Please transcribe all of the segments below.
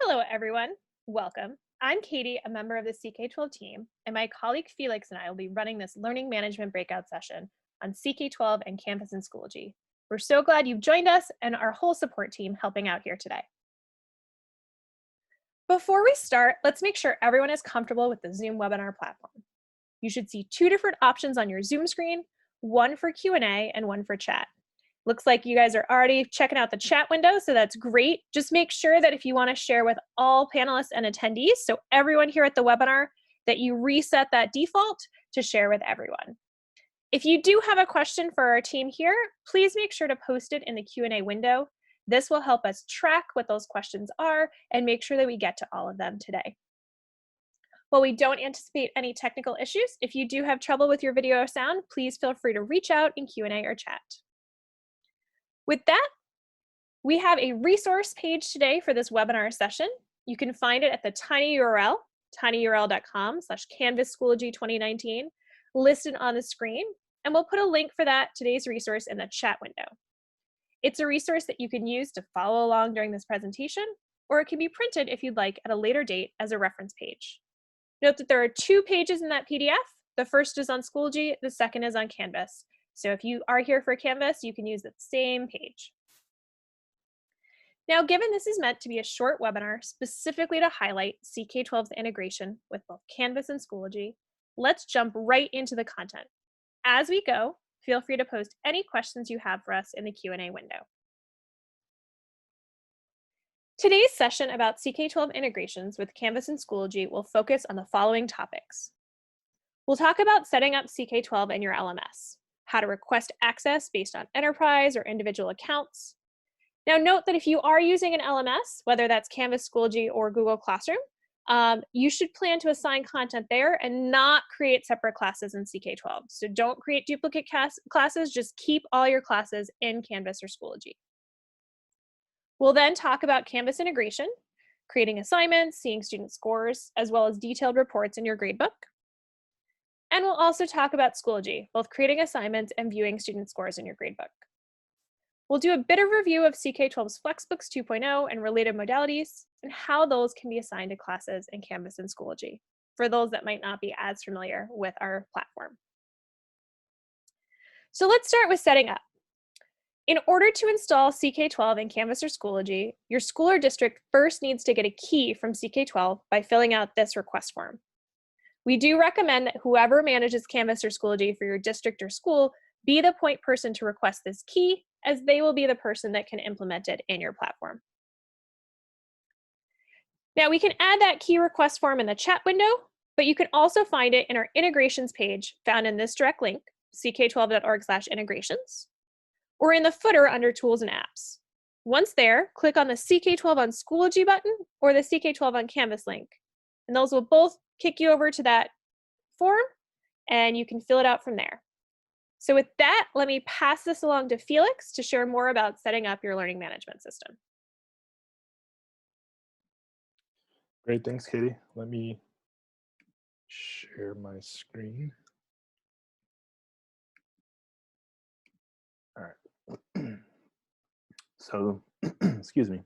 Hello, everyone. Welcome. I'm Katie, a member of the CK-12 team, and my colleague Felix and I will be running this learning management breakout session on CK-12 and Canvas and Schoology. We're so glad you've joined us and our whole support team helping out here today. Before we start, let's make sure everyone is comfortable with the Zoom webinar platform. You should see two different options on your Zoom screen, one for Q&A and one for chat. Looks like you guys are already checking out the chat window, so that's great. Just make sure that if you want to share with all panelists and attendees, so everyone here at the webinar, that you reset that default to share with everyone. If you do have a question for our team here, please make sure to post it in the Q&A window. This will help us track what those questions are and make sure that we get to all of them today. While we don't anticipate any technical issues, if you do have trouble with your video or sound, please feel free to reach out in Q&A or chat. With that, we have a resource page today for this webinar session. You can find it at the tiny URL, tinyurl.com/canvasschoology2019, listed on the screen, and we'll put a link for today's resource in the chat window. It's a resource that you can use to follow along during this presentation, or it can be printed if you'd like at a later date as a reference page. Note that there are two pages in that PDF. The first is on Schoology, the second is on Canvas. So if you are here for Canvas, you can use the same page. Now, given this is meant to be a short webinar specifically to highlight CK-12's integration with both Canvas and Schoology, let's jump right into the content. As we go, feel free to post any questions you have for us in the Q&A window. Today's session about CK-12 integrations with Canvas and Schoology will focus on the following topics. We'll talk about setting up CK-12 in your LMS, how to request access based on enterprise or individual accounts. Now note that if you are using an LMS, whether that's Canvas, Schoology, or Google Classroom, you should plan to assign content there and not create separate classes in CK-12. So don't create duplicate classes, just keep all your classes in Canvas or Schoology. We'll then talk about Canvas integration, creating assignments, seeing student scores, as well as detailed reports in your gradebook. And we'll also talk about Schoology, both creating assignments and viewing student scores in your gradebook. We'll do a bit of review of CK-12's FlexBooks 2.0 and related modalities, and how those can be assigned to classes in Canvas and Schoology, for those that might not be as familiar with our platform. So let's start with setting up. In order to install CK-12 in Canvas or Schoology, your school or district first needs to get a key from CK-12 by filling out this request form. We do recommend that whoever manages Canvas or Schoology for your district or school be the point person to request this key, as they will be the person that can implement it in your platform. Now we can add that key request form in the chat window, but you can also find it in our integrations page found in this direct link, ck12.org/integrations, or in the footer under tools and apps. Once there, click on the CK-12 on Schoology button or the CK-12 on Canvas link, and those will both kick you over to that form, and you can fill it out from there. So with that, let me pass this along to Felix to share more about setting up your learning management system. Great, thanks, Katie. Let me share my screen. All right. So, excuse me.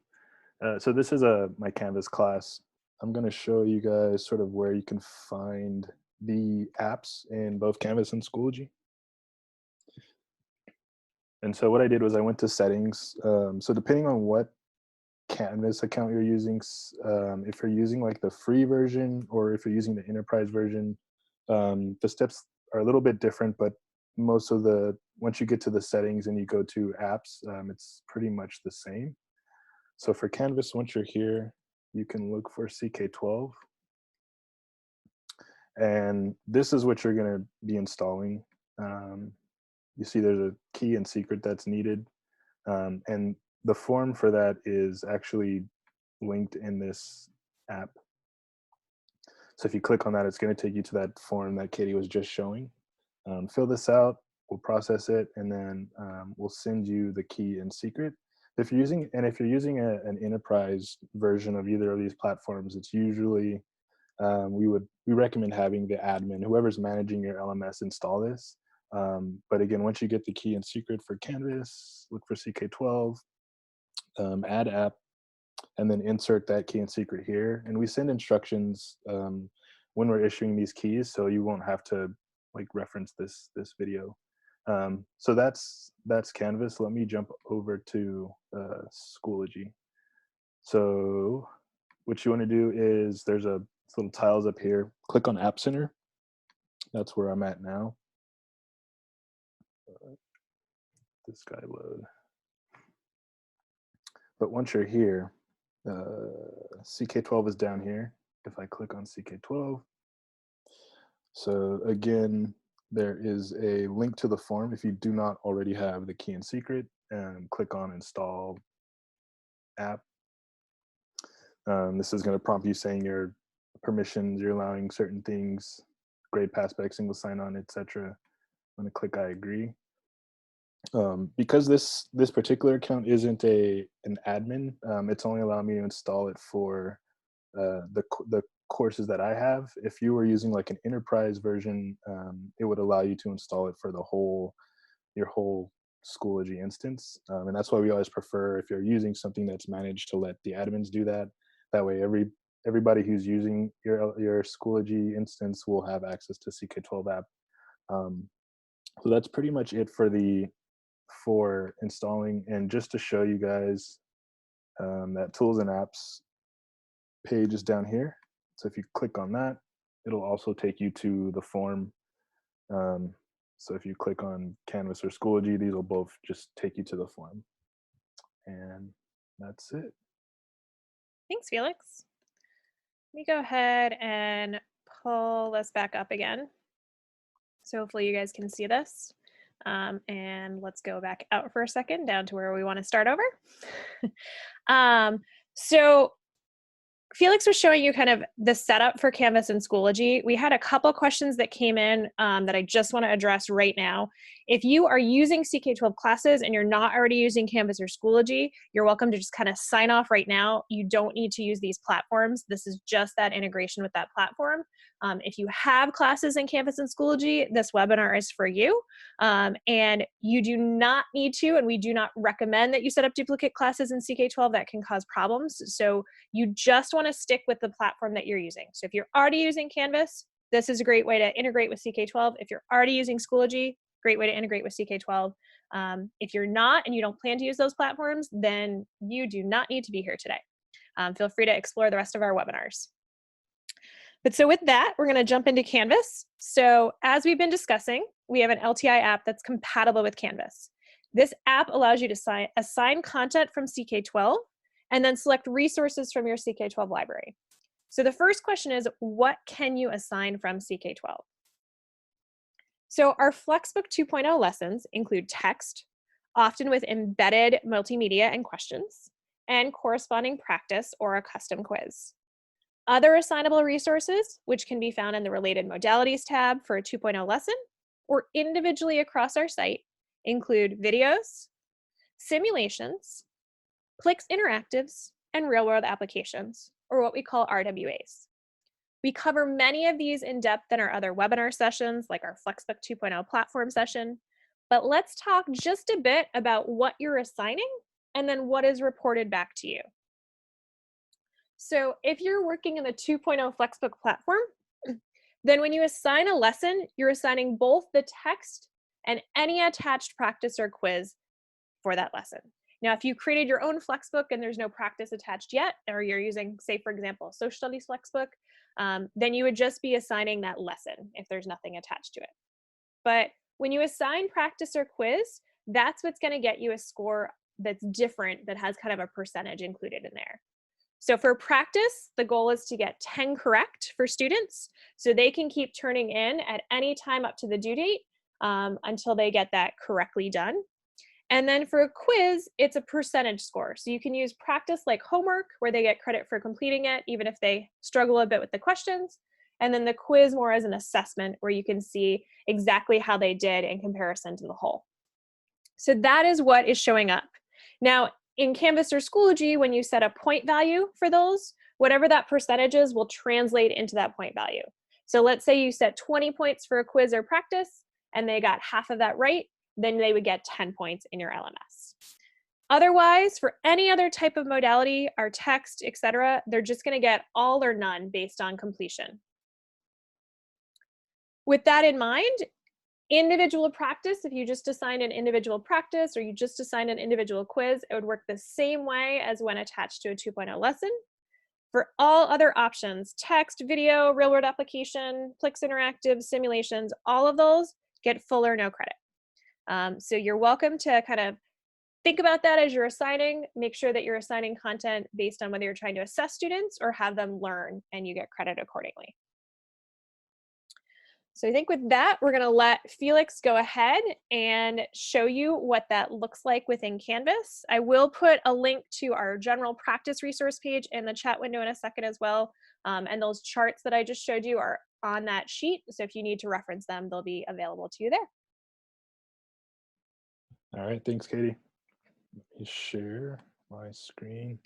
So this is my Canvas class. I'm going to show you guys sort of where you can find the apps in both Canvas and Schoology. And so what I did was I went to settings. So depending on what Canvas account you're using, if you're using like the free version or if you're using the enterprise version, the steps are a little bit different, but once you get to the settings and you go to apps, it's pretty much the same. So for Canvas, once you're here, you can look for CK-12. And this is what you're going to be installing. You see there's a key and secret that's needed. And the form for that is actually linked in this app. So if you click on that, it's going to take you to that form that Katie was just showing. Fill this out, we'll process it, and then we'll send you the key and secret. If you're using an enterprise version of either of these platforms, it's usually we recommend having the admin, whoever's managing your LMS, install this. But again, once you get the key and secret for Canvas, look for CK-12, add app, and then insert that key and secret here. And we send instructions when we're issuing these keys, so you won't have to like reference this video. So that's Canvas. Let me jump over to Schoology. So what you want to do is there's a little tiles up here. Click on App Center. That's where I'm at now. This guy load. But once you're here, CK-12 is down here. If I click on CK-12, so again, there is a link to the form. If you do not already have the key and secret, click on Install App. This is going to prompt you saying your permissions, you're allowing certain things, grade pass back, single sign-on, etc. I'm going to click I agree. Because this particular account isn't an admin, it's only allowing me to install it for the courses that I have. If you were using like an enterprise version, it would allow you to install it for your whole Schoology instance. And that's why we always prefer, if you're using something that's managed, to let the admins do that. That way everybody who's using your Schoology instance will have access to CK-12 app. So that's pretty much it for installing. And just to show you guys, that tools and apps page is down here. So if you click on that, it'll also take you to the form. So if you click on Canvas or Schoology, these will both just take you to the form. And that's it. Thanks, Felix. Let me go ahead and pull this back up again. So hopefully you guys can see this. And let's go back out for a second down to where we want to start over. So Felix was showing you kind of the setup for Canvas and Schoology. We had a couple questions that came in that I just want to address right now. If you are using CK-12 classes and you're not already using Canvas or Schoology, you're welcome to just kind of sign off right now. You don't need to use these platforms. This is just that integration with that platform. If you have classes in Canvas and Schoology, this webinar is for you. And you do not need to, and we do not recommend that you set up duplicate classes in CK-12. That can cause problems. So you just want to stick with the platform that you're using. So if you're already using Canvas, this is a great way to integrate with CK-12. If you're already using Schoology, great way to integrate with CK-12. If you're not and you don't plan to use those platforms, then you do not need to be here today. Feel free to explore the rest of our webinars. But so with that, we're going to jump into Canvas. So as we've been discussing, we have an LTI app that's compatible with Canvas. This app allows you to assign content from CK-12 and then select resources from your CK-12 library. So the first question is, what can you assign from CK-12? So our FlexBook 2.0 lessons include text, often with embedded multimedia and questions, and corresponding practice or a custom quiz. Other assignable resources, which can be found in the Related Modalities tab for a 2.0 lesson, or individually across our site, include videos, simulations, Plix interactives, and real-world applications, or what we call RWAs. We cover many of these in depth in our other webinar sessions, like our FlexBook 2.0 platform session, but let's talk just a bit about what you're assigning and then what is reported back to you. So if you're working in the 2.0 FlexBook platform, then when you assign a lesson, you're assigning both the text and any attached practice or quiz for that lesson. Now, if you created your own FlexBook and there's no practice attached yet, or you're using, say, for example, Social Studies FlexBook, then you would just be assigning that lesson if there's nothing attached to it. But when you assign practice or quiz, that's what's going to get you a score that's different, that has kind of a percentage included in there. So for practice, the goal is to get 10 correct for students so they can keep turning in at any time up to the due date until they get that correctly done. And then for a quiz, it's a percentage score. So you can use practice like homework, where they get credit for completing it, even if they struggle a bit with the questions. And then the quiz more as an assessment, where you can see exactly how they did in comparison to the whole. So that is what is showing up. Now, in Canvas or Schoology, when you set a point value for those, whatever that percentage is will translate into that point value. So let's say you set 20 points for a quiz or practice, and they got half of that right, then they would get 10 points in your LMS. Otherwise, for any other type of modality, our text, etc., they're just going to get all or none based on completion. With that in mind, individual practice, if you just assign an individual practice or you just assign an individual quiz, it would work the same way as when attached to a 2.0 lesson. For all other options, text, video, real-world application, Plix Interactive, simulations, all of those get full or no credit. So you're welcome to kind of think about that as you're assigning. Make sure that you're assigning content based on whether you're trying to assess students or have them learn, and you get credit accordingly. So I think with that, we're going to let Felix go ahead and show you what that looks like within Canvas. I will put a link to our general practice resource page in the chat window in a second as well. And those charts that I just showed you are on that sheet. So if you need to reference them, they'll be available to you there. All right, thanks, Katie. Let me share my screen.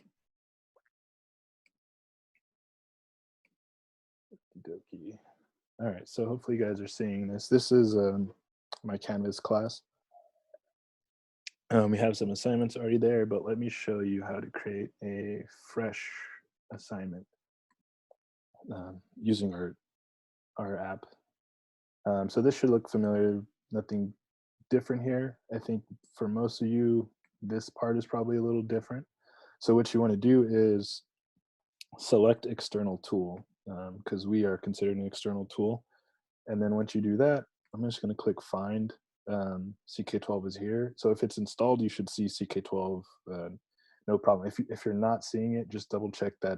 Okey-dokey. All right, so hopefully you guys are seeing this. This is my Canvas class. We have some assignments already there, but let me show you how to create a fresh assignment using our app. So this should look familiar, nothing different here. I think for most of you, this part is probably a little different. So what you want to do is select external tool, because we are considered an external tool. And then once you do that, I'm just going to click find. CK-12 is here. So if it's installed, you should see CK-12, no problem. If you're not seeing it, just double check that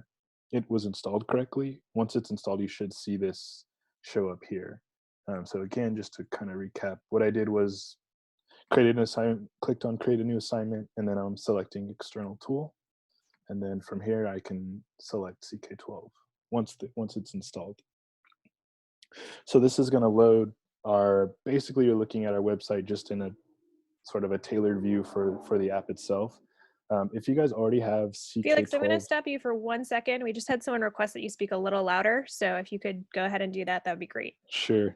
it was installed correctly. Once it's installed, you should see this show up here. So again, just to kind of recap, what I did was created an assignment, clicked on create a new assignment, and then I'm selecting external tool. And then from here, I can select CK-12 once it's installed. So this is going to load basically you're looking at our website just in a sort of a tailored view for the app itself. If you guys already have CK-12. Felix, I'm going to stop you for 1 second. We just had someone request that you speak a little louder. So if you could go ahead and do that, that would be great. Sure.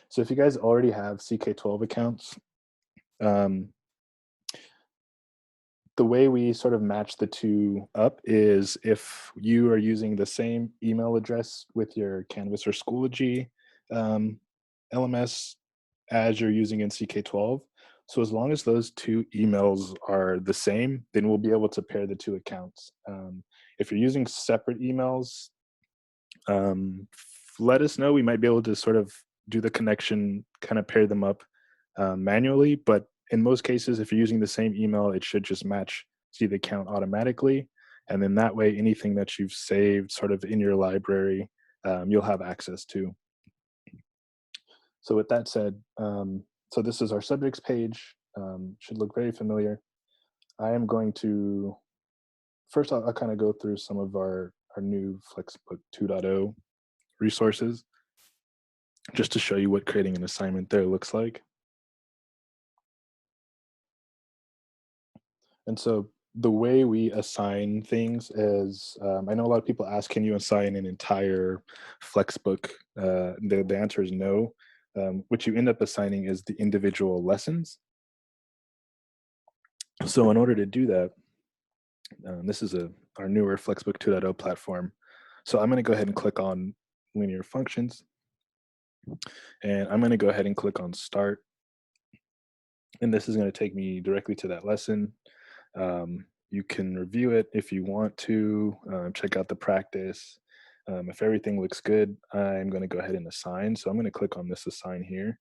So if you guys already have CK-12 accounts, the way we sort of match the two up is if you are using the same email address with your Canvas or Schoology LMS as you're using in CK-12. So as long as those two emails are the same, then we'll be able to pair the two accounts. If you're using separate emails, let us know. We might be able to sort of do the connection, kind of pair them up manually, but in most cases, if you're using the same email, it should just match the account automatically. And then that way, anything that you've saved sort of in your library, you'll have access to. So with that said, so this is our subjects page, should look very familiar. I am going to, first I'll kind of go through some of our new FlexBook 2.0 resources, just to show you what creating an assignment there looks like. And so the way we assign things is, I know a lot of people ask, can you assign an entire FlexBook? The answer is no. What you end up assigning is the individual lessons. So in order to do that, this is our newer FlexBook 2.0 platform. So I'm going to go ahead and click on linear functions. And I'm going to go ahead and click on start. And this is going to take me directly to that lesson. You can review it if you want to, check out the practice. If everything looks good, I'm going to go ahead and assign. So I'm going to click on this assign here.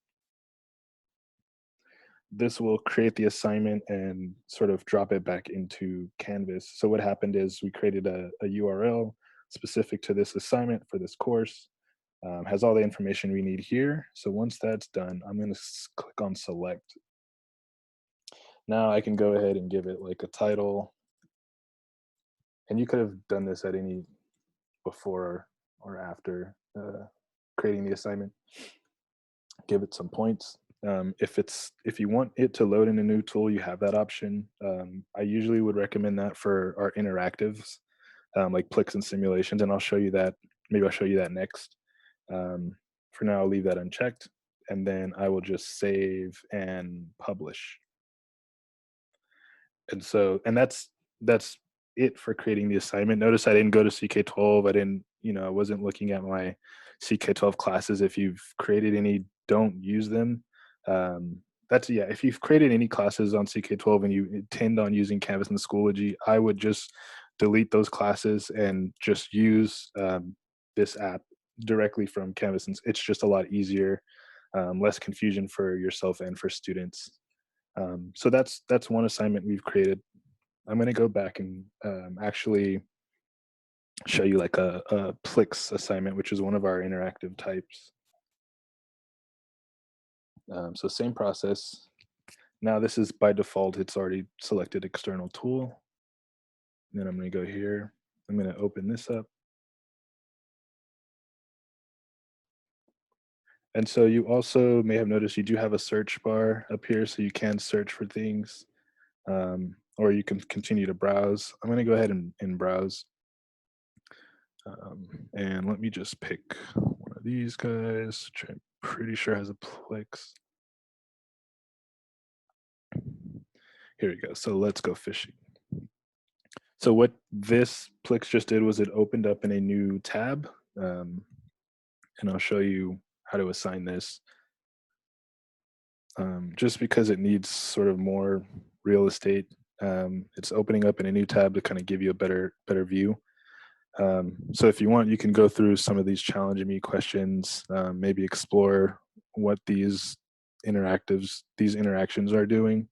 This will create the assignment and sort of drop it back into Canvas. So what happened is we created a URL specific to this assignment for this course. Has all the information we need here. So once that's done, I'm going to click on select. Now I can go ahead and give it like a title. And you could have done this at any before or after creating the assignment. Give it some points. If you want it to load in a new tool, you have that option. I usually would recommend that for our interactives, like Plix and simulations, and I'll show you that. Maybe I'll show you that next. For now, I'll leave that unchecked, and then I will just save and publish. And so, and that's it for creating the assignment. Notice I didn't go to CK-12. I didn't, I wasn't looking at my CK-12 classes. If you've created any, don't use them. That's yeah. If you've created any classes on CK-12 and you intend on using Canvas and Schoology, I would just delete those classes and just use this app directly from Canvas. And it's just a lot easier, less confusion for yourself and for students. So that's one assignment we've created. I'm going to go back and actually show you like a Plix assignment, which is one of our interactive types. So same process. Now this is by default, it's already selected external tool. And then I'm going to go here. I'm going to open this up. And so you also may have noticed you do have a search bar up here, so you can search for things, or you can continue to browse. I'm going to go ahead and browse. And let me just pick one of these guys, which I'm pretty sure has a Plex. Here we go. So let's go fishing. So what this Plex just did was it opened up in a new tab. And I'll show you how to assign this. Just because it needs sort of more real estate, it's opening up in a new tab to kind of give you a better view. So if you want, you can go through some of these challenge me questions, maybe explore what these interactions are doing.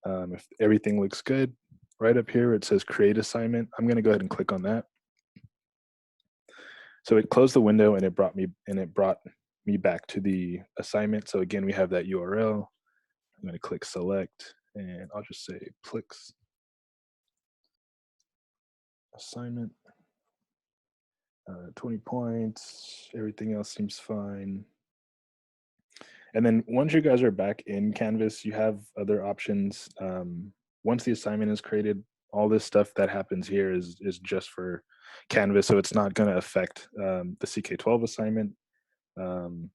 If everything looks good, right up here it says create assignment. I'm going to go ahead and click on that. So it closed the window and it brought me back to the assignment. So again, we have that URL. I'm going to click select and I'll just say Plix assignment. 20 points, everything else seems fine. And then once you guys are back in Canvas, you have other options. Once the assignment is created, all this stuff that happens here is just for Canvas, so it's not going to affect the CK-12 assignment. So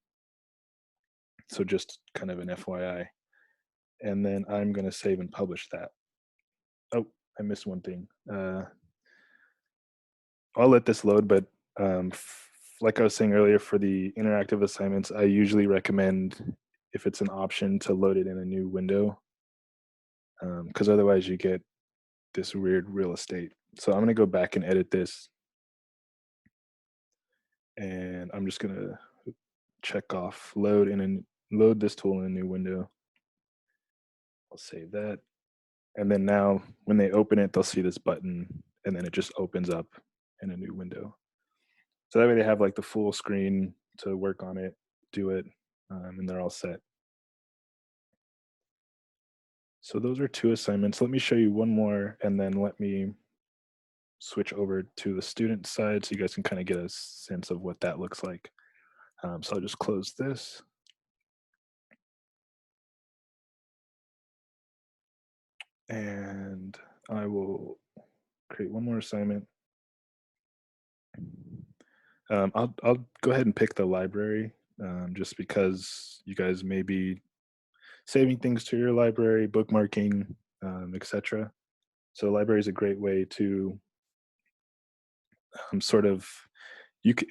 just kind of an FYI. And then I'm going to save and publish that. Oh, I missed one thing. I'll let this load, but like I was saying earlier, for the interactive assignments, I usually recommend, if it's an option, to load it in a new window, because otherwise you get this weird real estate. So I'm going to go back and edit this, and I'm just going to check off load this tool in a new window. I'll save that, and then now when they open it, they'll see this button, and then it just opens up in a new window. So that way they have like the full screen to work on it, do it, and they're all set. So those are two assignments. Let me show you one more, and then let me switch over to the student side so you guys can kind of get a sense of what that looks like. So I'll just close this. And I will create one more assignment. I'll go ahead and pick the library, just because you guys may be saving things to your library, bookmarking, etc. So the library is a great way to sort of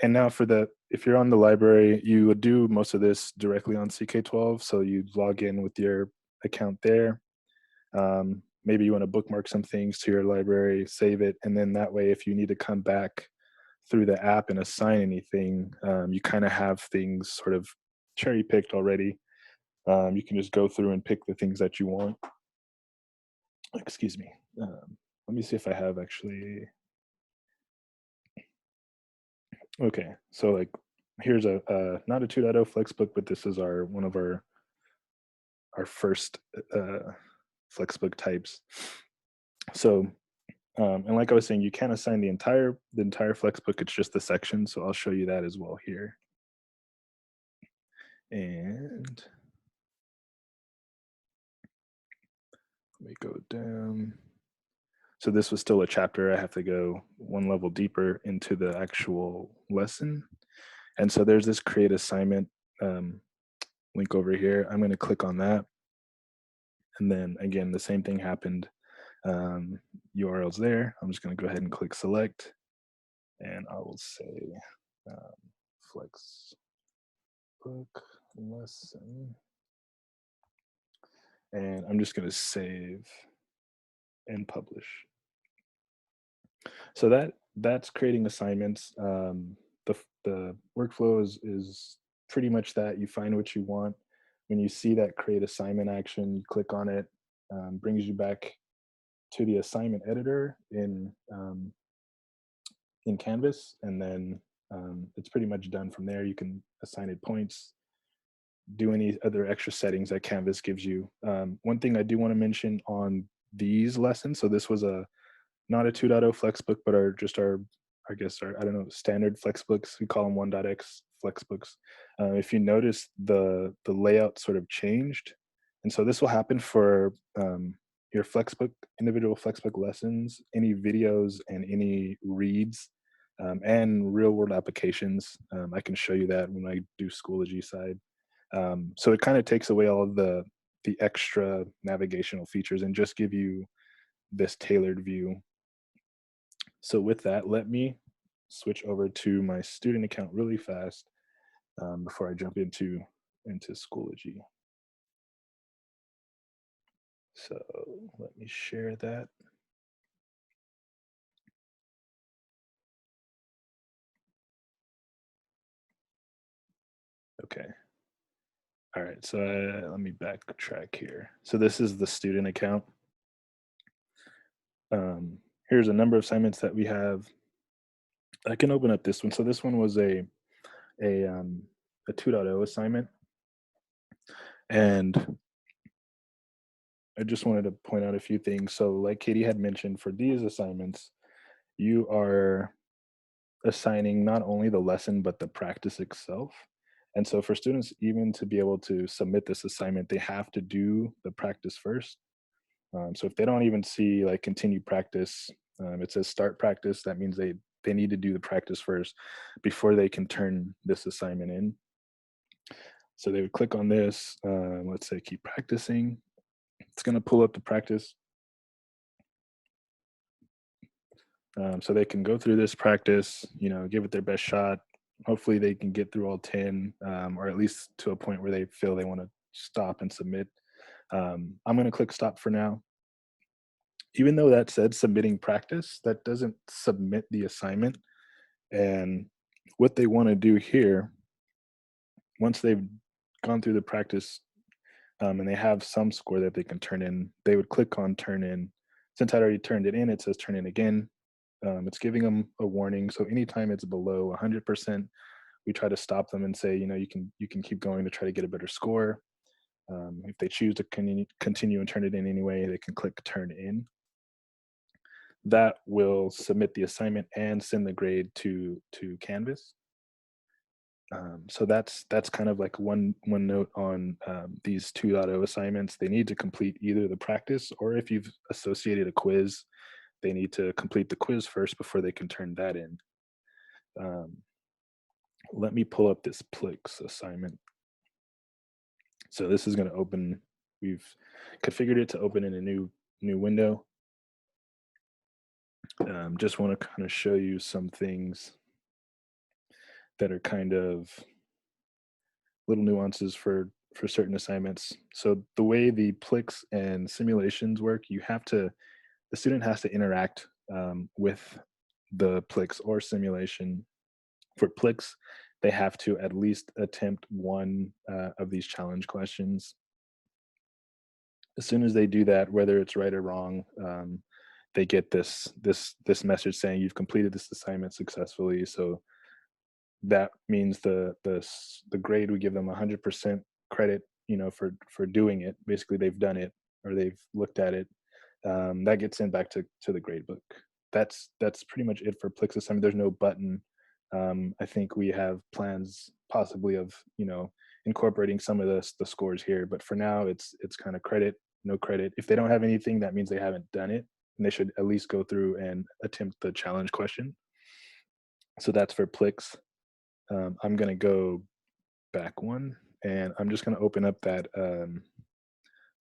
and now if you're on the library, you would do most of this directly on CK-12. So you log in with your account there. Maybe you want to bookmark some things to your library, save it, and then that way, if you need to come back through the app and assign anything, you kind of have things sort of cherry picked already. You can just go through and pick the things that you want. Excuse me. Let me see if I have actually. Okay, so like here's a not a 2.0 FlexBook, but this is one of our first FlexBook types. So and like I was saying, you can't assign the entire FlexBook. It's just the section. So I'll show you that as well here. And let me go down. So this was still a chapter. I have to go one level deeper into the actual lesson. And so there's this create assignment link over here. I'm going to click on that. And then again, the same thing happened. URLs there. I'm just going to go ahead and click select, and I will say FlexBook lesson, and I'm just going to save and publish. So that's creating assignments. The workflow is pretty much that. You find what you want. When you see that create assignment action, you click on it, brings you back to the assignment editor in Canvas, and then it's pretty much done from there. You can assign it points, do any other extra settings that Canvas gives you. One thing I do want to mention on these lessons, so this was not a 2.0 FlexBook, but I guess our, I don't know, standard FlexBooks. We call them 1.x FlexBooks. If you notice, the layout sort of changed, and so this will happen for your FlexBook, individual FlexBook lessons, any videos and any reads, and real world applications. I can show you that when I do Schoology side. So it kind of takes away all of the extra navigational features and just give you this tailored view. So with that, let me switch over to my student account really fast before I jump into Schoology. So let me share that. Okay. All right, so let me backtrack here. So this is the student account. Here's a number of assignments that we have. I can open up this one. So this one was a 2.0 assignment, and I just wanted to point out a few things. So like Katie had mentioned, for these assignments, you are assigning not only the lesson, but the practice itself. And so for students, even to be able to submit this assignment, they have to do the practice first. So if they don't even see like continue practice, it says start practice. That means they need to do the practice first before they can turn this assignment in. So they would click on this, let's say keep practicing. It's gonna pull up the practice. So they can go through this practice, give it their best shot. Hopefully they can get through all 10, or at least to a point where they feel they want to stop and submit. I'm going to click stop for now. Even though that said submitting practice, that doesn't submit the assignment. And what they want to do here, once they've gone through the practice and they have some score that they can turn in, they would click on turn in. Since I already turned it in, it says turn in again. It's giving them a warning. So anytime it's below 100%, we try to stop them and say, you can keep going to try to get a better score. If they choose to continue and turn it in anyway, they can click turn in. That will submit the assignment and send the grade to Canvas. So that's kind of like one note on these 2.0 assignments. They need to complete either the practice, or if you've associated a quiz, they need to complete the quiz first before they can turn that in. Let me pull up this Plix assignment. So this is going to open, we've configured it to open in a new window. Just want to kind of show you some things that are kind of little nuances for certain assignments. So the way the Plix and simulations work, the student has to interact with the Plix or simulation. For Plix, they have to at least attempt one of these challenge questions. As soon as they do that, whether it's right or wrong, they get this message saying you've completed this assignment successfully. So that means the grade, we give them 100% credit, for doing it. Basically, they've done it or they've looked at it. That gets sent back to the grade book. That's pretty much it for Plix assignment. There's no button. I think we have plans possibly of incorporating some of the scores here, but for now it's kind of credit, no credit. If they don't have anything, that means they haven't done it, and they should at least go through and attempt the challenge question. So that's for Plix. I'm gonna go back one, and I'm just gonna open up that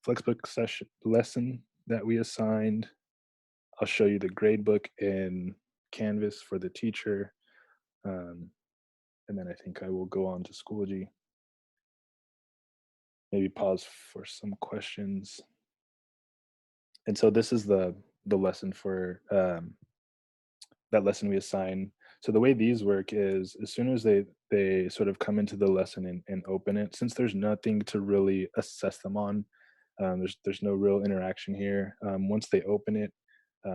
FlexBook session lesson that we assigned. I'll show you the grade book in Canvas for the teacher. Um, and then I think I will go on to Schoology. Maybe pause for some questions. And so this is the lesson for that lesson we assign. So the way these work is as soon as they sort of come into the lesson and open it, since there's nothing to really assess them on, there's no real interaction here. Once they open it,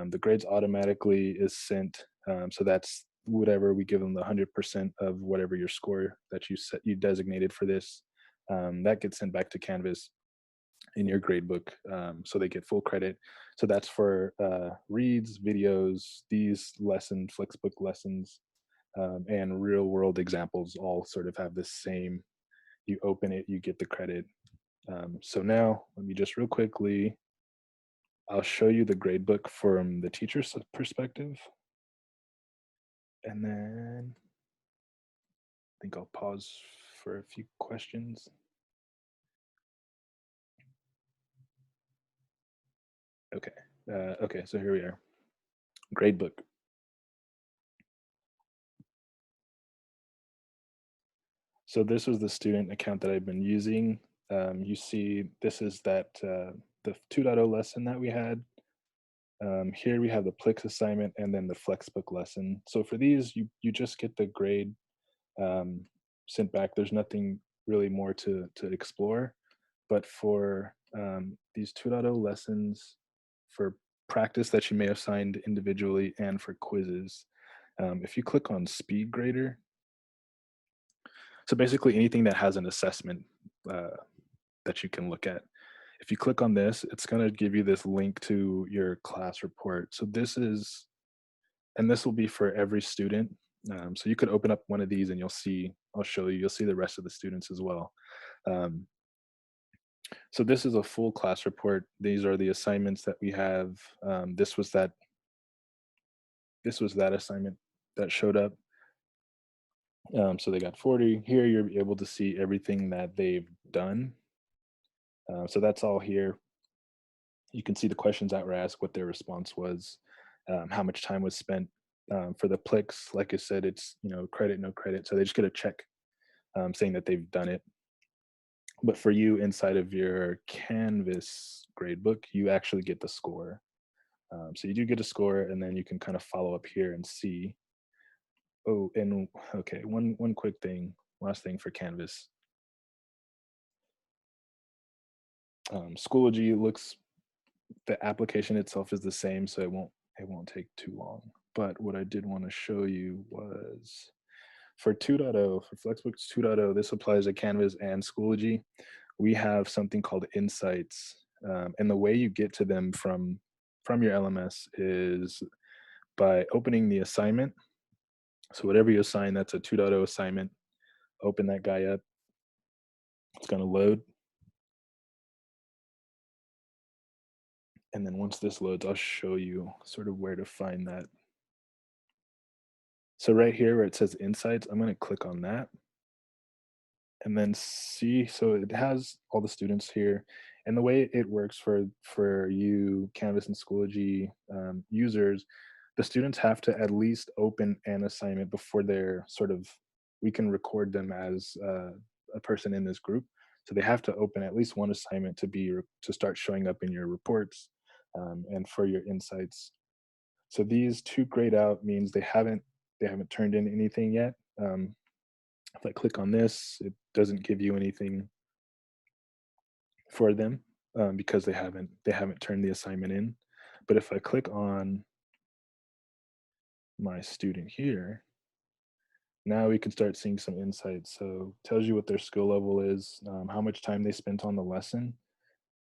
the grades automatically is sent. So that's whatever we give them, the 100% of whatever your score that you designated for this. That gets sent back to Canvas in your gradebook, so they get full credit. So that's for reads, videos, these lessons, FlexBook lessons, and real world examples all sort of have the same. You open it, you get the credit. So now let me just real quickly, I'll show you the gradebook from the teacher's perspective. And then I think I'll pause for a few questions. Okay. Okay, so here we are. Gradebook. So this was the student account that I've been using. You see, this is that the 2.0 lesson that we had. Here we have the Plix assignment and then the FlexBook lesson. So for these, you just get the grade um, sent back. There's nothing really more to explore. But for these 2.0 lessons, for practice that you may have signed individually and for quizzes, if you click on Speed Grader, so basically anything that has an assessment that you can look at. If you click on this, it's going to give you this link to your class report. So this is, and this will be for every student. So you could open up one of these and you'll see, I'll show you, you'll see the rest of the students as well. So this is a full class report. These are the assignments that we have. This was that assignment that showed up. So they got 40. Here you're able to see everything that they've done. So that's all here. You can see the questions that were asked, what their response was, how much time was spent. For the Plix, like I said, it's credit, no credit. So they just get a check saying that they've done it. But for you inside of your Canvas gradebook, you actually get the score. So you do get a score, and then you can kind of follow up here and see. Oh, and okay, one quick thing, last thing for Canvas. Schoology looks, the application itself is the same, so it won't take too long. But what I did want to show you was for 2.0, for FlexBooks 2.0, this applies to Canvas and Schoology. We have something called insights, and the way you get to them from your LMS is by opening the assignment. So whatever you assign, that's a 2.0 assignment. Open that guy up. It's going to load. And then once this loads, I'll show you sort of where to find that. So right here where it says insights, I'm going to click on that. And then see, so it has all the students here. And the way it works for you Canvas and Schoology users, the students have to at least open an assignment before they're sort of, we can record them as a person in this group. So they have to open at least one assignment to start showing up in your reports and for your insights. So these 2 grayed out means they haven't turned in anything yet. If I click on this, it doesn't give you anything for them because they haven't turned the assignment in. But if I click on my student here, now we can start seeing some insights. So it tells you what their skill level is, how much time they spent on the lesson.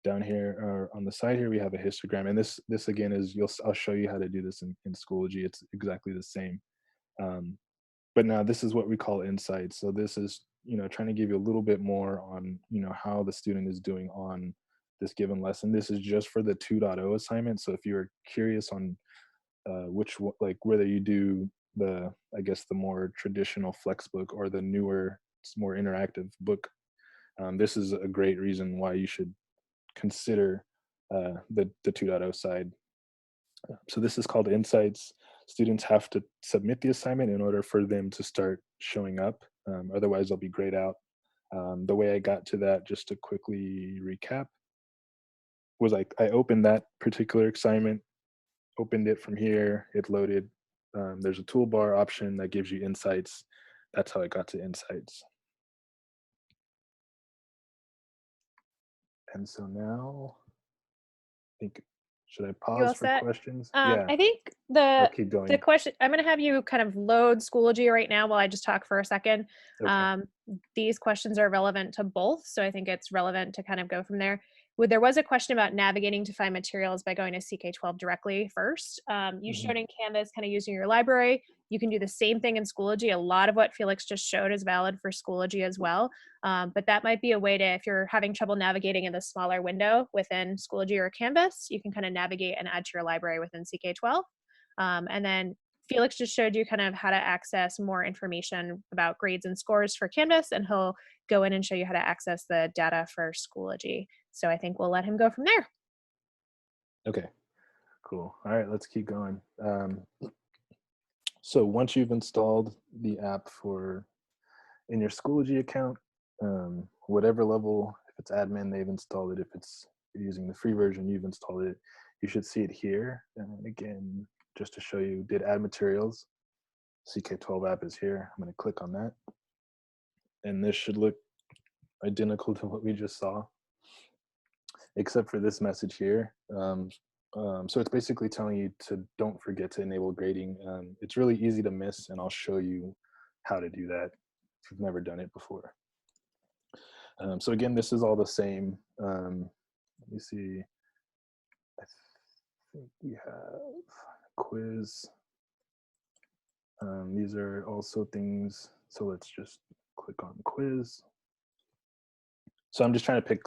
Down here or on the side here, we have a histogram, and this again is I'll show you how to do this in Schoology. It's exactly the same. But now this is what we call insights. So this is, trying to give you a little bit more on, how the student is doing on this given lesson. This is just for the 2.0 assignment. So if you're curious on like whether you do I guess the more traditional FlexBook or the newer, more interactive book, this is a great reason why you should consider the 2.0 side. So this is called insights. Students have to submit the assignment in order for them to start showing up. Otherwise, they'll be grayed out. The way I got to that, just to quickly recap, was like I opened that particular assignment, opened it from here, it loaded. There's a toolbar option that gives you insights. That's how I got to insights. And so now, I think, should I You pause all for set? questions? Yeah, I think I'll the keep the going. question I'm going to have you kind of load Schoology right now while I just talk for a second. Okay. These questions are relevant to both, so I think it's relevant to kind of go from there. There was a question about navigating to find materials by going to CK-12 directly first. You Mhm. showed in Canvas kind of using your library. You can do the same thing in Schoology. A lot of what Felix just showed is valid for Schoology as well. But that might be a way to, if you're having trouble navigating in the smaller window within Schoology or Canvas, you can kind of navigate and add to your library within CK-12. And then Felix just showed you kind of how to access more information about grades and scores for Canvas, and he'll go in and show you how to access the data for Schoology. So I think we'll let him go from there. Okay, cool. All right, let's keep going. So once you've installed the app for in your Schoology account, whatever level, if it's admin, they've installed it. If it's you're using the free version, you've installed it. You should see it here. And again, just to show you, did add materials. CK-12 app is here. I'm going to click on that. And this should look identical to what we just saw, except for this message here. So it's basically telling you to don't forget to enable grading. It's really easy to miss, and I'll show you how to do that if you've never done it before. So again, this is all the same. Let me see. I think we have quiz. These are also things. So let's just click on quiz. So I'm just trying to pick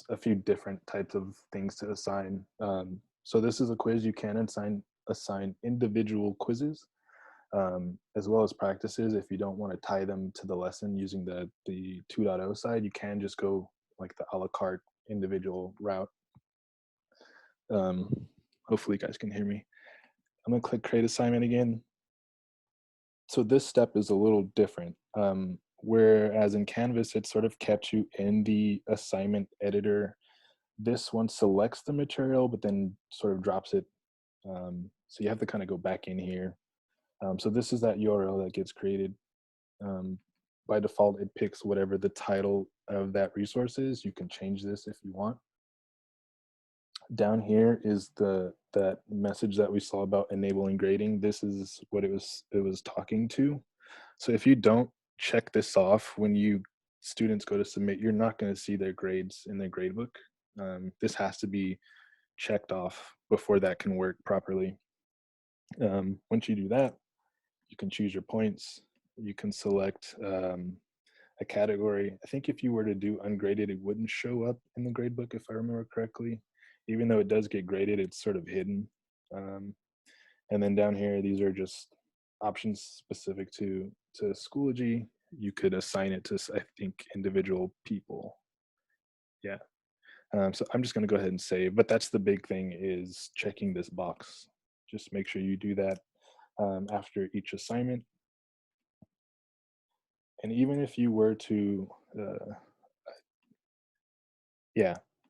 a few different types of things to assign. So this is a quiz. You can assign individual quizzes, as well as practices. If you don't want to tie them to the lesson using the 2.0 side, you can just go like the a la carte individual route. Hopefully you guys can hear me. I'm gonna click create assignment again. So this step is a little different. Whereas in Canvas, it sort of kept you in the assignment editor. This one selects the material, but then sort of drops it. So you have to kind of go back in here. So this is that URL that gets created. By default, it picks whatever the title of that resource is. You can change this if you want. Down here is that message that we saw about enabling grading. This is what it was talking to. So if you don't check this off when students go to submit, you're not going to see their grades in their gradebook. This has to be checked off before that can work properly. Once you do that, you can choose your points. You can select a category. I think if you were to do ungraded, it wouldn't show up in the gradebook if I remember correctly. Even though it does get graded, it's sort of hidden. And then down here, these are just options specific to Schoology. You could assign it to, I think, individual people. Yeah. So I'm just going to go ahead and save, but that's the big thing, is checking this box. Just make sure you do that after each assignment. And even if you were to,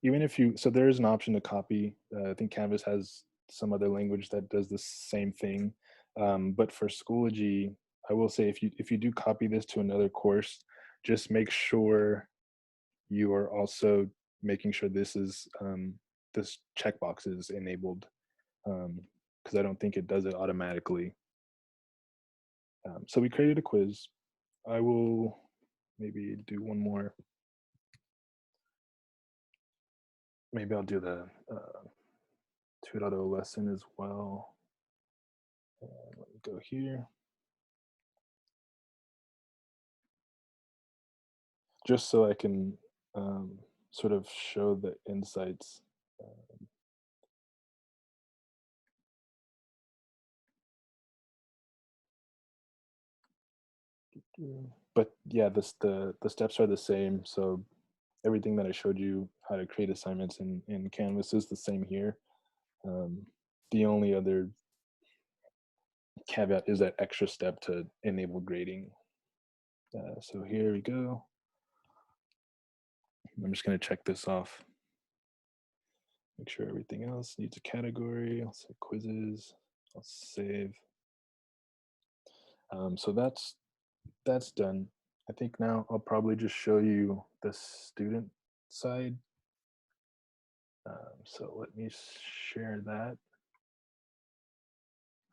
even if you, so there is an option to copy. I think Canvas has some other language that does the same thing. But for Schoology, I will say if you do copy this to another course, just make sure you are also making sure this checkbox is enabled, because I don't think it does it automatically. So we created a quiz. I will maybe do one more. Maybe I'll do the 2.0 lesson as well. Let me go here. Just so I can sort of show the insights. But yeah, the steps are the same. So everything that I showed you how to create assignments in Canvas is the same here. The only other caveat is that extra step to enable grading. So here we go. I'm just going to check this off. Make sure everything else needs a category. I'll say quizzes. I'll save. So that's done. I think now I'll probably just show you the student side. So let me share that.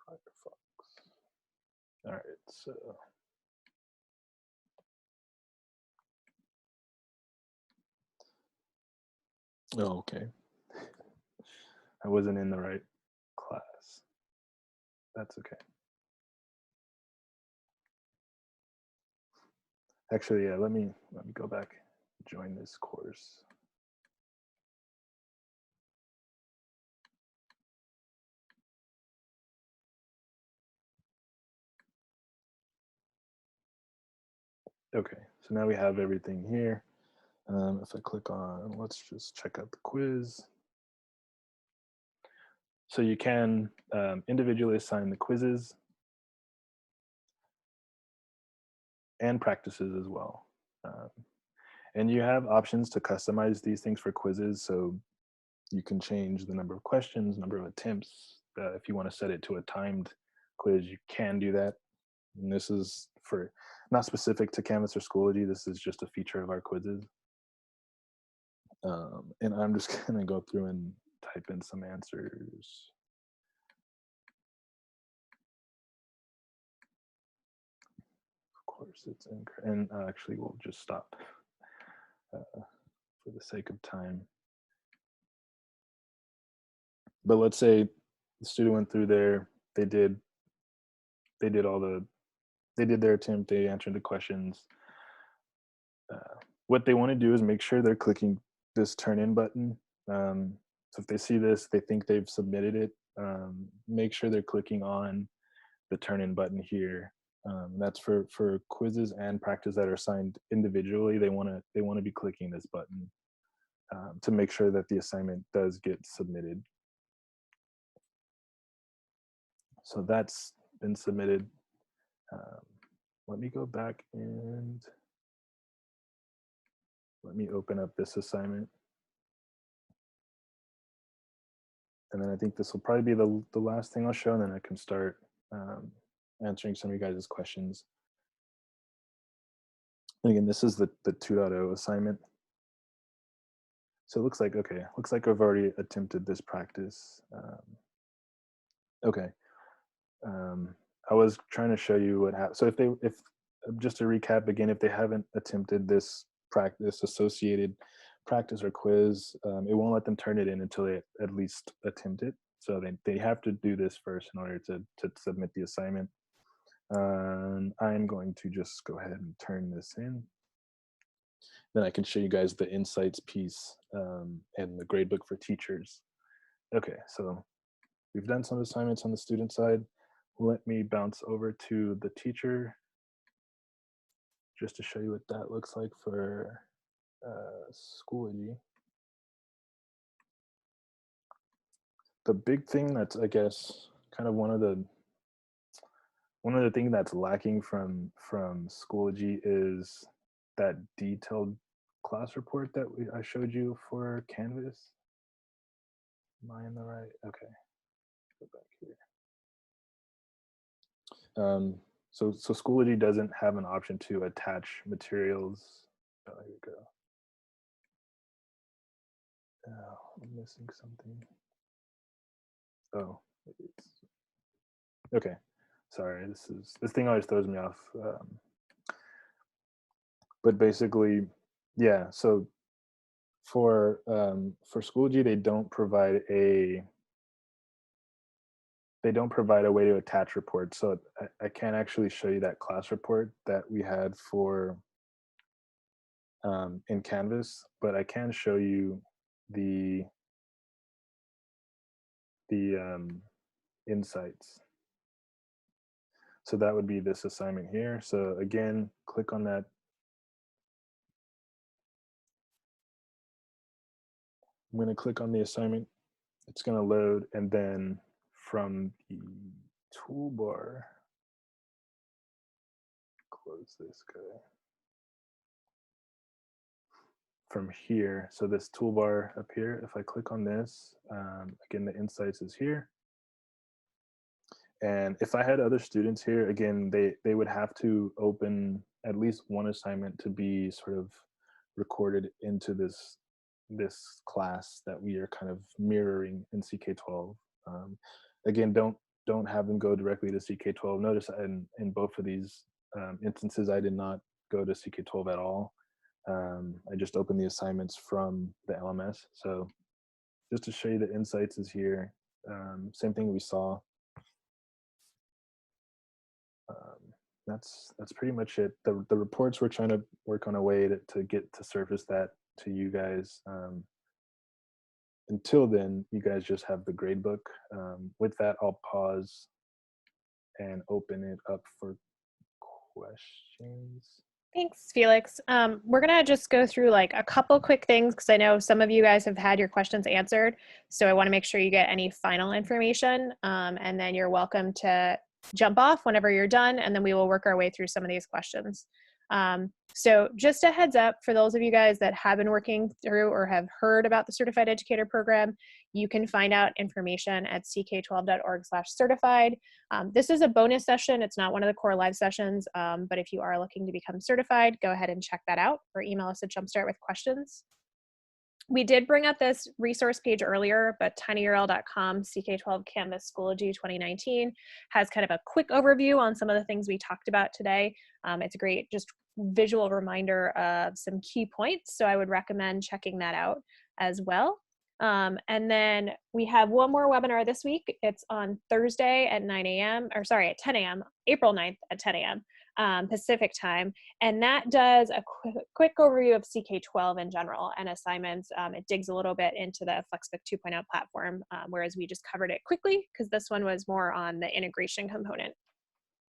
Firefox. All right, so oh, okay. I wasn't in the right class. That's okay. Actually, yeah, let me go back, join this course. Okay, so now we have everything here. If I click on, let's just check out the quiz. So you can individually assign the quizzes and practices as well. And you have options to customize these things for quizzes. So you can change the number of questions, number of attempts. If you want to set it to a timed quiz, you can do that. And this is for not specific to Canvas or Schoology. This is just a feature of our quizzes. And I'm just going to go through and type in some answers. Of course, it's incorrect. And actually, we'll just stop for the sake of time. But let's say the student went through there, they did their attempt, they answered the questions. What they want to do is make sure they're clicking this turn in button. So if they see this, they think they've submitted it, make sure they're clicking on the turn in button here. That's for quizzes and practice that are assigned individually. They want to be clicking this button to make sure that the assignment does get submitted. So that's been submitted. Let me go back and let me open up this assignment. And then I think this will probably be the last thing I'll show, and then I can start answering some of you guys' questions. And again, this is the 2.0 assignment. So it looks like, okay, looks like I've already attempted this practice. Okay. I was trying to show you what happened. So if just to recap again, if they haven't attempted this practice associated practice or quiz, it won't let them turn it in until they at least attempt it. So they have to do this first in order to submit the assignment. I'm going to just go ahead and turn this in. Then I can show you guys the insights piece and the gradebook for teachers. Okay, so we've done some assignments on the student side. Let me bounce over to the teacher just to show you what that looks like for Schoology. The big thing that's, I guess, kind of one of the things that's lacking from Schoology is that detailed class report that I showed you for Canvas. Am I in the right? Okay, go back here. So Schoology doesn't have an option to attach materials. Oh, here we go. Oh, I'm missing something. Oh, okay. Sorry, this thing always throws me off. But basically, yeah. So for Schoology, they don't provide a way to attach reports. So I can't actually show you that class report that we had for in Canvas, but I can show you the insights. So that would be this assignment here. So again, click on that. I'm going to click on the assignment. It's going to load, and then from the toolbar, close this guy. From here, so this toolbar up here, if I click on this, again, the insights is here. And if I had other students here, again, they would have to open at least one assignment to be sort of recorded into this class that we are kind of mirroring in CK-12. Again, don't have them go directly to CK-12. Notice in both of these instances, I did not go to CK-12 at all. I just opened the assignments from the LMS. So just to show you the insights is here. Same thing we saw. That's pretty much it. The reports, we're trying to work on a way to get to surface that to you guys. Until then, you guys just have the gradebook. With that, I'll pause and open it up for questions. Thanks, Felix. We're gonna just go through like a couple quick things because I know some of you guys have had your questions answered. So I want to make sure you get any final information, and then you're welcome to jump off whenever you're done, and then we will work our way through some of these questions. So just a heads up for those of you guys that have been working through or have heard about the Certified Educator Program, you can find out information at ck12.org/certified. This is a bonus session. It's not one of the core live sessions, but if you are looking to become certified, go ahead and check that out or email us at Jumpstart with questions. We did bring up this resource page earlier, but tinyurl.com CK-12 Canvas Schoology 2019 has kind of a quick overview on some of the things we talked about today. It's a great just visual reminder of some key points, so I would recommend checking that out as well. And then we have one more webinar this week. It's on Thursday at 9 a.m. or sorry, at 10 a.m., April 9th at 10 a.m. Pacific time. And that does a quick overview of CK-12 in general and assignments. It digs a little bit into the FlexBook 2.0 platform, whereas we just covered it quickly because this one was more on the integration component.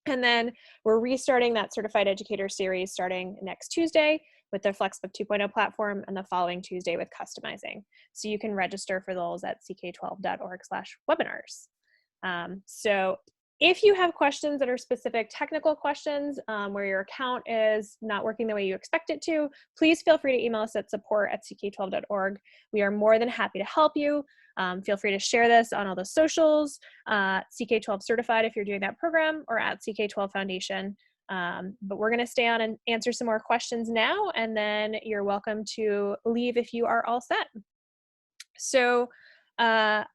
And then we're restarting that Certified Educator series starting next Tuesday with the FlexBook 2.0 platform and the following Tuesday with customizing. So you can register for those at ck12.org/webinars. So if you have questions that are specific technical questions where your account is not working the way you expect it to, please feel free to email us at support@ck12.org. We are more than happy to help you. Feel free to share this on all the socials, CK-12 Certified if you're doing that program, or at CK-12 Foundation. But we're going to stay on and answer some more questions now, and then you're welcome to leave if you are all set. So I'm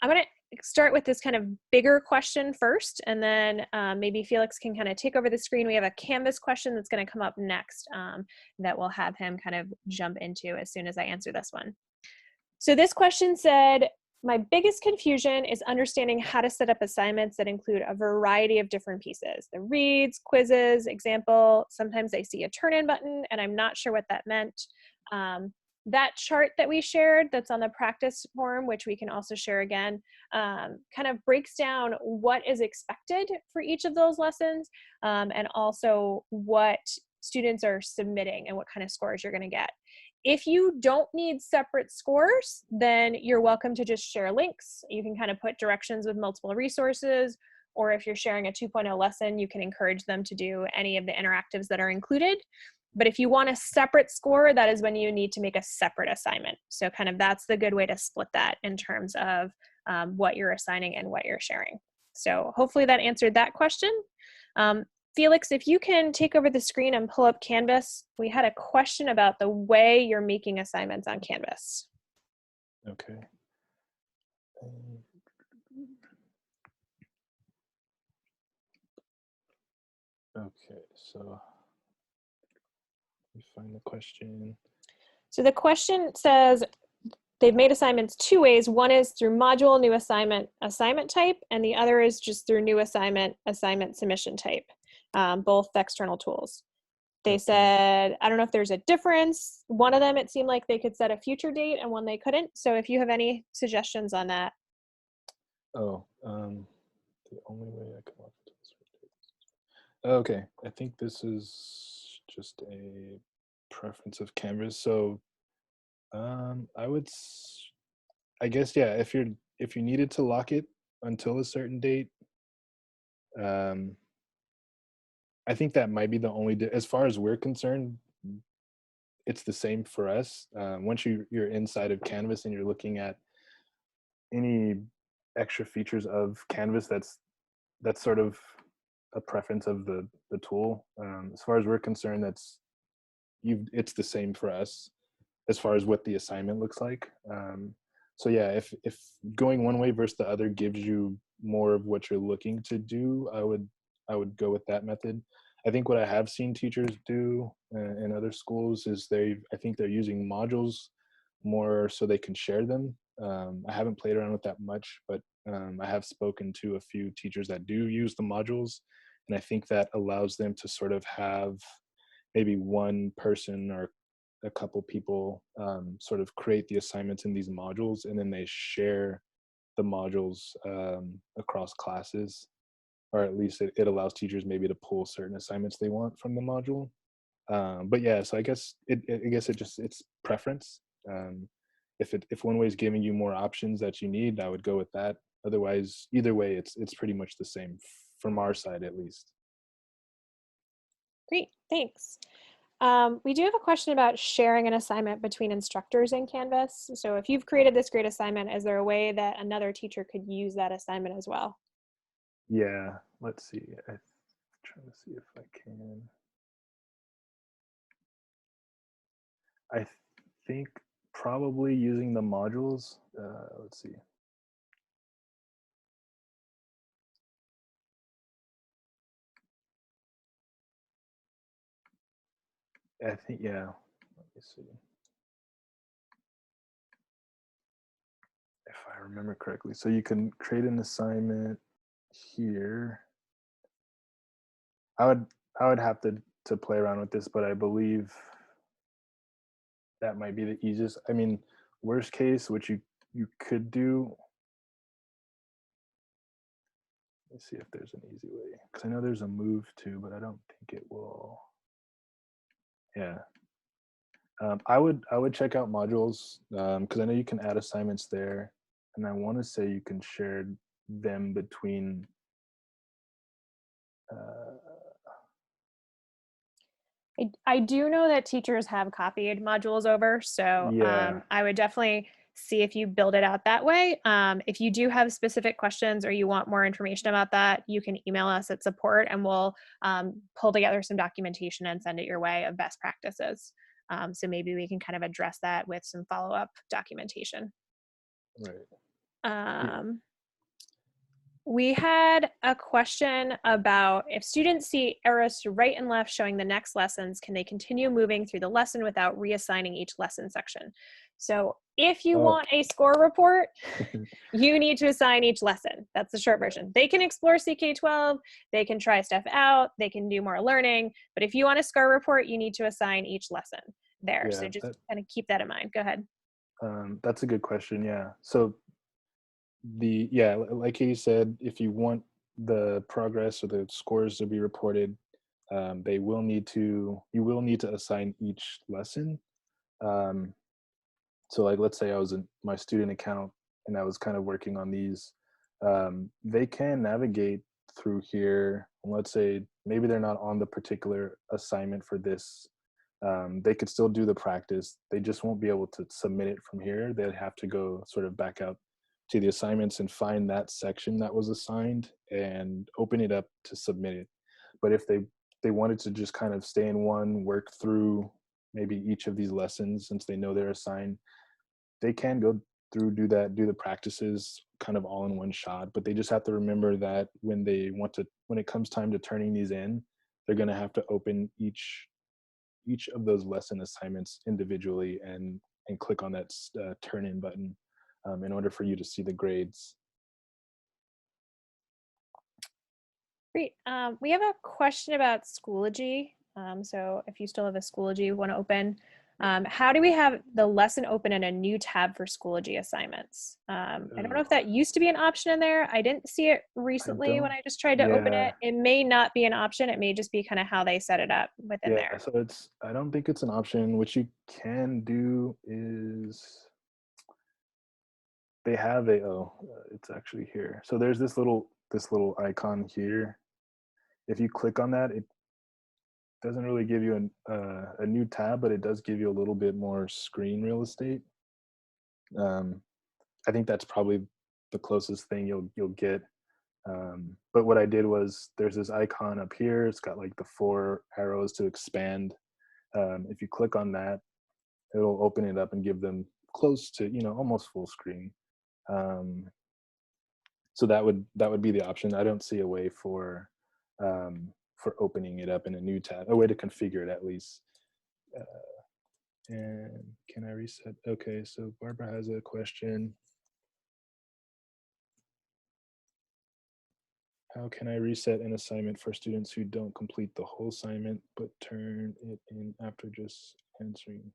going to start with this kind of bigger question first, and then maybe Felix can kind of take over the screen. We have a Canvas question that's going to come up next that we'll have him kind of jump into as soon as I answer this one. So this question said, my biggest confusion is understanding how to set up assignments that include a variety of different pieces. The reads, quizzes, example, sometimes I see a turn-in button and I'm not sure what that meant. That chart that we shared that's on the practice form, which we can also share again, kind of breaks down what is expected for each of those lessons and also what students are submitting and what kind of scores you're going to get. If you don't need separate scores, then you're welcome to just share links. You can kind of put directions with multiple resources, or if you're sharing a 2.0 lesson, you can encourage them to do any of the interactives that are included. But if you want a separate score, that is when you need to make a separate assignment. So kind of that's the good way to split that in terms of what you're assigning and what you're sharing. So hopefully that answered that question. Felix, if you can take over the screen and pull up Canvas, we had a question about the way you're making assignments on Canvas. Okay. Okay, so let me find the question. So the question says, they've made assignments two ways. One is through module, new assignment, assignment type, and the other is just through new assignment, assignment submission type, both external tools. They said, I don't know if there's a difference. One of them, it seemed like they could set a future date and one they couldn't. So if you have any suggestions on that. Oh, the only way I can watch this. Okay, I think this is just a preference of Canvas. So I guess, yeah, if you needed to lock it, until a certain date. Um, I think that might be the only as far as we're concerned, it's the same for us. Once you're inside of Canvas and you're looking at any extra features of Canvas, that's sort of a preference of the tool. As far as we're concerned, it's the same for us as far as what the assignment looks like. So yeah, if going one way versus the other gives you more of what you're looking to do, I would go with that method. I think what I have seen teachers do in other schools is I think they're using modules more so they can share them. I haven't played around with that much, but I have spoken to a few teachers that do use the modules, and I think that allows them to sort of have maybe one person or a couple people sort of create the assignments in these modules, and then they share the modules across classes, or at least it allows teachers maybe to pull certain assignments they want from the module. But yeah, so I guess it's preference. Um, if one way is giving you more options that you need, I would go with that. Otherwise, either way, it's pretty much the same from our side at least. Great, thanks. We do have a question about sharing an assignment between instructors in Canvas. So if you've created this great assignment, is there a way that another teacher could use that assignment as well? Yeah, let's see. I'm trying to see if I can. I think probably using the modules. Let's see. I think, yeah. Let me see. If I remember correctly. So you can create an assignment here. I would I would have to play around with this, but I believe that might be the easiest. I mean, worst case, what you could do. Let's see if there's an easy way, because I know there's a move too, but I don't think it will. Yeah, I would check out modules because I know you can add assignments there, and I want to say you can share them between. Uh, I do know that teachers have copied modules over, so yeah, I would definitely see if you build it out that way. If you do have specific questions or you want more information about that, you can email us at support and we'll pull together some documentation and send it your way of best practices. So maybe we can kind of address that with some follow-up documentation. right. Yeah, Um, we had a question about if students see arrows to right and left showing the next lessons, can they continue moving through the lesson without reassigning each lesson section? So if you oh, want a score report, you need to assign each lesson. That's the short version. They can explore CK-12, they can try stuff out, they can do more learning, but if you want a score report, you need to assign each lesson there. So yeah. just That kind of keep that in mind. Go ahead. that's a good question. Yeah. So yeah, like you said, if you want the progress or the scores to be reported, you will need to assign each lesson. Um, so like, let's say I was in my student account and I was kind of working on these, they can navigate through here. And let's say maybe they're not on the particular assignment for this. They could still do the practice. They just won't be able to submit it from here. They'd have to go sort of back out to the assignments and find that section that was assigned and open it up to submit it. But if they wanted to just kind of stay in one, work through maybe each of these lessons since they know they're assigned, they can go through, do the practices kind of all in one shot. But they just have to remember that when it comes time to turning these in, they're going to have to open each of those lesson assignments individually and click on that turn in button in order for you to see the grades. Great. We have a question about Schoology. So if you still have a Schoology you want to open, how do we have the lesson open in a new tab for Schoology assignments? I don't know if that used to be an option in there. I didn't see it I recently when don't. I just tried to open Yeah, it. It may not be an option. It may just be kind of how they set it up within yeah. there. So I don't think it's an option. What you can do is they have it's actually here. So there's this little icon here. If you click on that, it doesn't really give you a new tab, but it does give you a little bit more screen real estate. I think that's probably the closest thing you'll get. But what I did was there's this icon up here. It's got like the 4 arrows to expand. If you click on that, it'll open it up and give them close to, almost full screen. So that would be the option. I don't see a way for opening it up in a new tab, a way to configure it at least. And can I reset? Okay, so Barbara has a question. How can I reset an assignment for students who don't complete the whole assignment but turn it in after just answering?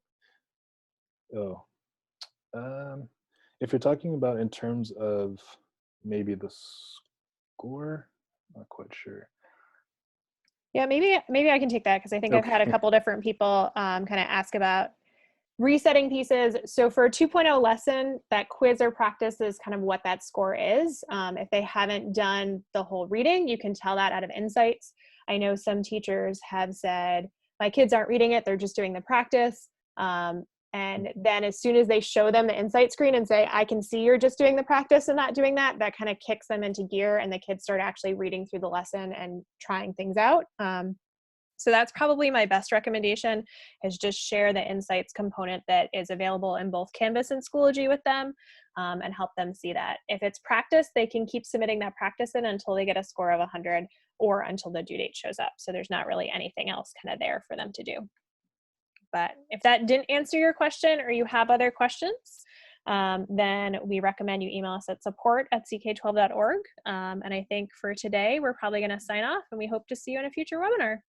Oh, if you're talking about in terms of maybe the score, not quite sure. Yeah, maybe I can take that because I think I've had a Okay. couple different people kind of ask about resetting pieces. So for a 2.0 lesson, that quiz or practice is kind of what that score is. If they haven't done the whole reading, you can tell that out of insights. I know some teachers have said, my kids aren't reading it, they're just doing the practice. And then as soon as they show them the insight screen and say, I can see you're just doing the practice and not doing that, that kind of kicks them into gear and the kids start actually reading through the lesson and trying things out. So that's probably my best recommendation, is just share the insights component that is available in both Canvas and Schoology with them, and help them see that. If it's practice, they can keep submitting that practice in until they get a score of 100 or until the due date shows up. So there's not really anything else kind of there for them to do. But if that didn't answer your question or you have other questions, then we recommend you email us at support@ck12.org. And I think for today, we're probably going to sign off and we hope to see you in a future webinar.